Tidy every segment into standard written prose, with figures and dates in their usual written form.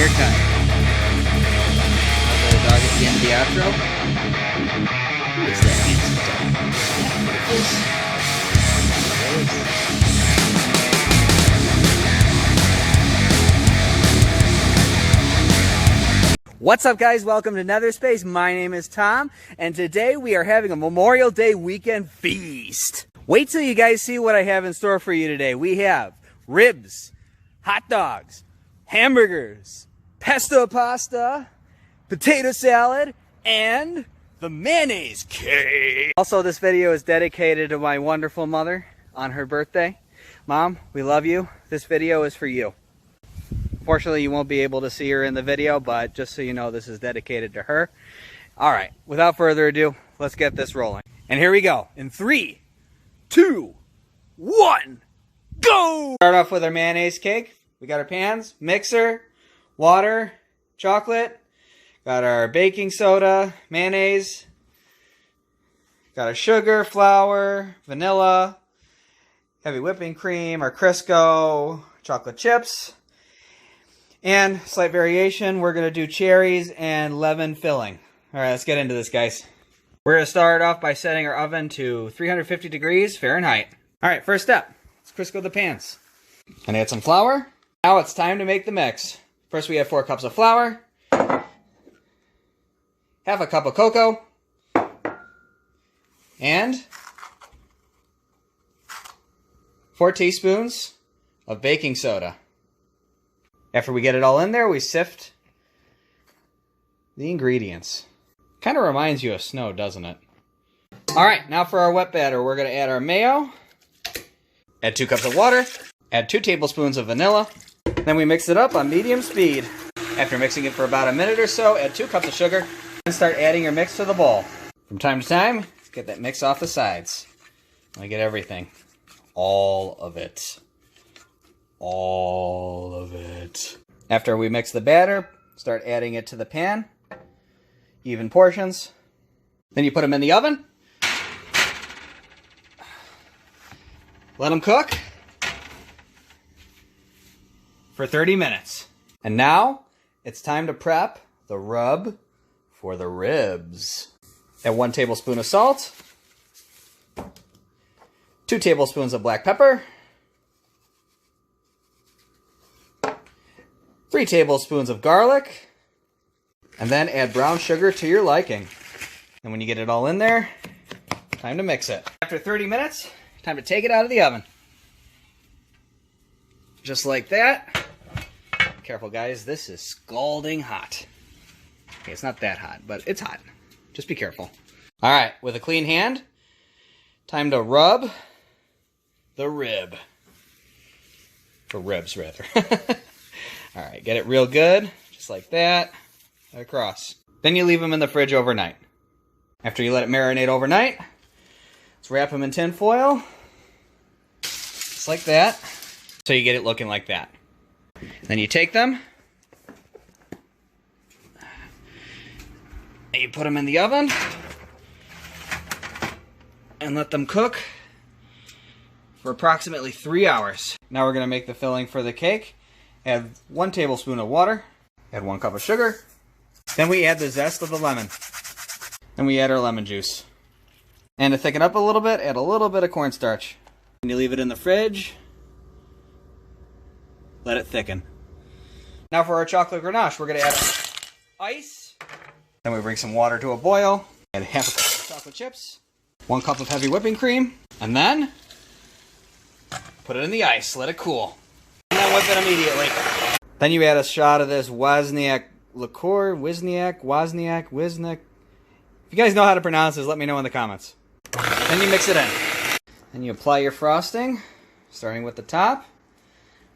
haircut. The dog at the end of the outro. Who is that handsome dog? What's up, guys? Welcome to Nether Space. My name is Tom, and today we are having a Memorial Day weekend feast. Wait till you guys see what I have in store for you today. We have ribs, hot dogs, hamburgers, pesto pasta, potato salad, and the mayonnaise cake. Also, this video is dedicated to my wonderful mother on her birthday. Mom, we love you. This video is for you. Fortunately, you won't be able to see her in the video, but just so you know, this is dedicated to her. All right, without further ado, let's get this rolling. And here we go. In 3, 2, 1, go! Start off with our mayonnaise cake. We got our pans, mixer, water, chocolate. Got our baking soda, mayonnaise. Got our sugar, flour, vanilla, heavy whipping cream, our Crisco, chocolate chips. And slight variation, we're going to do cherries and lemon filling. All right, let's get into this, guys. We're going to start off by setting our oven to 350 degrees Fahrenheit. All right, first step, let's Crisco the pans. And add some flour. Now it's time to make the mix. First we have 4 cups of flour, half a cup of cocoa, and 4 teaspoons of baking soda. After we get it all in there, we sift the ingredients. Kind of reminds you of snow, doesn't it? All right, now for our wet batter, we're going to add our mayo, add 2 cups of water, add 2 tablespoons of vanilla. Then we mix it up on medium speed. After mixing it for about a minute or so, add 2 cups of sugar and start adding your mix to the bowl. From time to time, get that mix off the sides. I get everything. All of it. All of it. After we mix the batter, start adding it to the pan. Even portions. Then you put them in the oven. Let them cook for 30 minutes. And now, it's time to prep the rub for the ribs. Add 1 tablespoon of salt, 2 tablespoons of black pepper, 3 tablespoons of garlic, and then add brown sugar to your liking. And when you get it all in there, time to mix it. After 30 minutes, time to take it out of the oven. Just like that. Careful, guys, this is scalding hot. Okay, it's not that hot, but it's hot. Just be careful. All right, with a clean hand, time to rub the rib. For ribs, rather. All right, get it real good, just like that, across. Then you leave them in the fridge overnight. After you let it marinate overnight, let's wrap them in tin foil, just like that, so you get it looking like that. Then you take them, and you put them in the oven, and let them cook for approximately 3 hours. Now we're going to make the filling for the cake. Add 1 tablespoon of water, add 1 cup of sugar, then we add the zest of the lemon. Then we add our lemon juice. And to thicken up a little bit, add a little bit of cornstarch. And you leave it in the fridge, let it thicken. Now for our chocolate ganache, we're going to add ice. Then we bring some water to a boil, add half a cup of chocolate chips, 1 cup of heavy whipping cream, and then put it in the ice, let it cool. And then whip it immediately. Then you add a shot of this Wozniak liqueur, Wozniak. If you guys know how to pronounce this, let me know in the comments. Then you mix it in. Then you apply your frosting, starting with the top.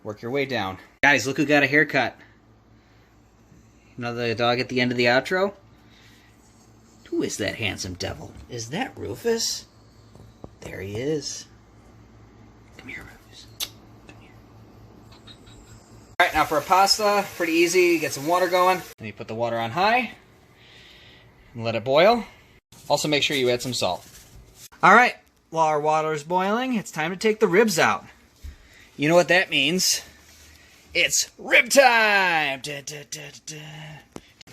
Work your way down. Guys, look who got a haircut. You know the dog at the end of the outro? Who is that handsome devil? Is that Rufus? There he is. Come here, Rufus. Come here. Alright, now for a pasta, pretty easy. You get some water going, and you put the water on high, and let it boil. Also make sure you add some salt. Alright, while our water is boiling, it's time to take the ribs out. You know what that means. It's rib time! Da, da, da, da.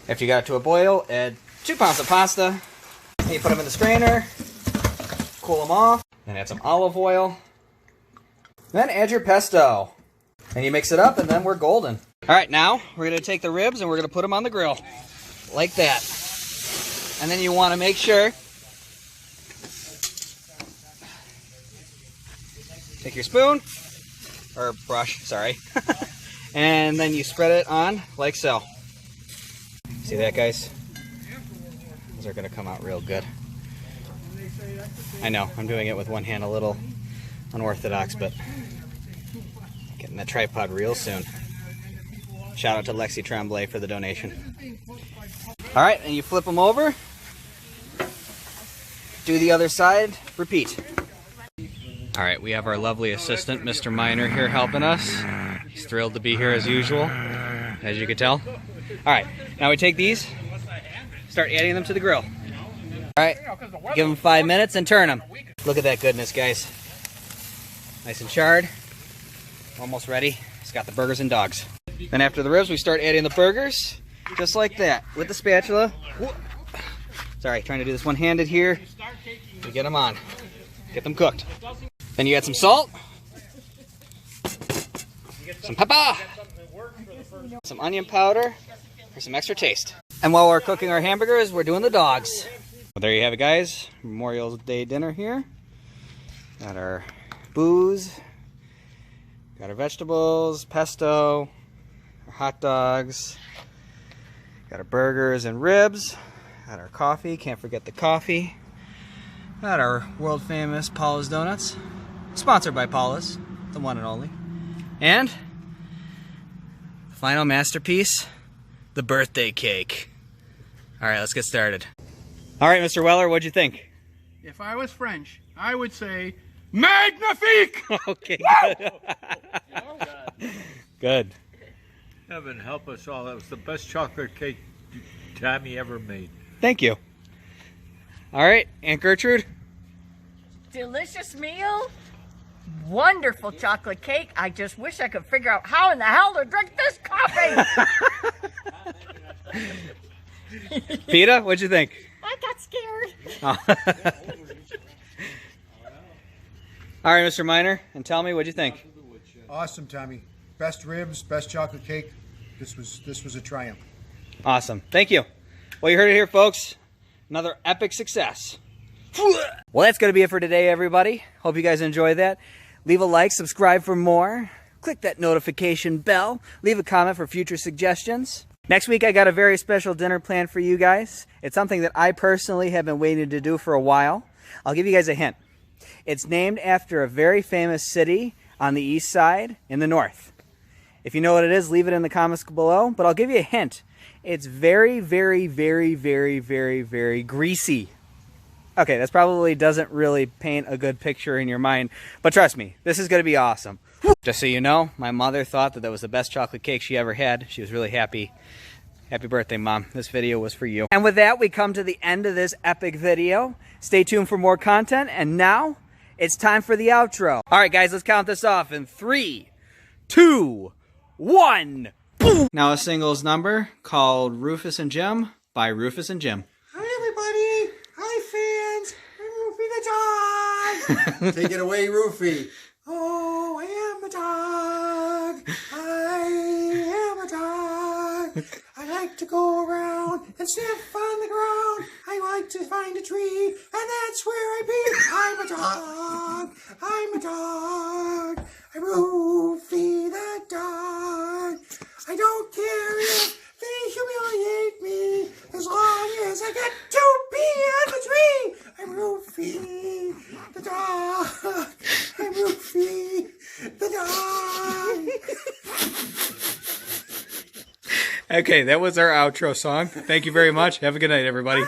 After you got it to a boil, add 2 pounds of pasta. And you put them in the strainer, cool them off, and add some olive oil. Then add your pesto. And you mix it up, and then we're golden. All right, now we're going to take the ribs and we're going to put them on the grill. Like that. And then you want to make sure. Take your spoon, or brush, sorry. And then you spread it on like so. See that, guys? Those are going to come out real good. I know, I'm doing it with one hand, a little unorthodox, but getting that tripod real soon. Shout out to Lexi Tremblay for the donation. All right, and you flip them over. Do the other side, repeat. All right, we have our lovely assistant, Mr. Miner, here helping us. He's thrilled to be here as usual, as you can tell. All right, now we take these, start adding them to the grill. All right, give them 5 minutes and turn them. Look at that goodness, guys. Nice and charred, almost ready. It's got the burgers and dogs. Then after the ribs, we start adding the burgers, just like that, with the spatula. Sorry, trying to do this one-handed here. We get them on, get them cooked. Then you add some salt, some pepper, some onion powder for some extra taste. And while we're cooking our hamburgers, we're doing the dogs. Well, there you have it, guys. Memorial Day dinner here. Got our booze, got our vegetables, pesto, our hot dogs, got our burgers and ribs, got our coffee, can't forget the coffee, got our world famous Paula's Donuts, sponsored by Paula's, the one and only, and the final masterpiece, the birthday cake. All right, let's get started. All right, Mr. Weller, what'd you think? If I was French, I would say, magnifique! Okay, good. Good. Heaven help us all. That was the best chocolate cake Tammy ever made. Thank you. All right, Aunt Gertrude? Delicious meal. Wonderful chocolate cake. I just wish I could figure out how in the hell to drink this coffee. PETA, what'd you think? I got scared. Oh. All right, Mr. Miner, and tell me, what'd you think? Awesome, Tommy. Best ribs, best chocolate cake. This was a triumph. Awesome. Thank you. Well, you heard it here, folks. Another epic success. Well, that's going to be it for today, everybody. Hope you guys enjoyed that. Leave a like, subscribe for more. Click that notification bell. Leave a comment for future suggestions. Next week, I got a very special dinner planned for you guys. It's something that I personally have been waiting to do for a while. I'll give you guys a hint. It's named after a very famous city on the east side in the north. If you know what it is, leave it in the comments below, but I'll give you a hint. It's very, very, very, very, very, very greasy. Okay, that probably doesn't really paint a good picture in your mind, but trust me, this is going to be awesome. Just so you know, my mother thought that was the best chocolate cake she ever had. She was really happy. Happy birthday, Mom. This video was for you. And with that, we come to the end of this epic video. Stay tuned for more content, and now it's time for the outro. All right, guys, let's count this off in 3, 2, 1. Boom. Now a singles number called Rufus and Jim by Rufus and Jim. Hi, everybody. Hi, fans. I'm Roofy the dog. Take it away, Roofy. Oh, I am a dog. I am a dog. I like to go around and sniff on the ground. I like to find a tree, and that's where I be. I'm a dog. I'm a dog. I'm Roofy the dog. I don't care if they humiliate me, as long as I get to be on the tree. I'm Roofy the dog. I'm Roofy the dog. Okay, that was our outro song. Thank you very much. Have a good night, everybody.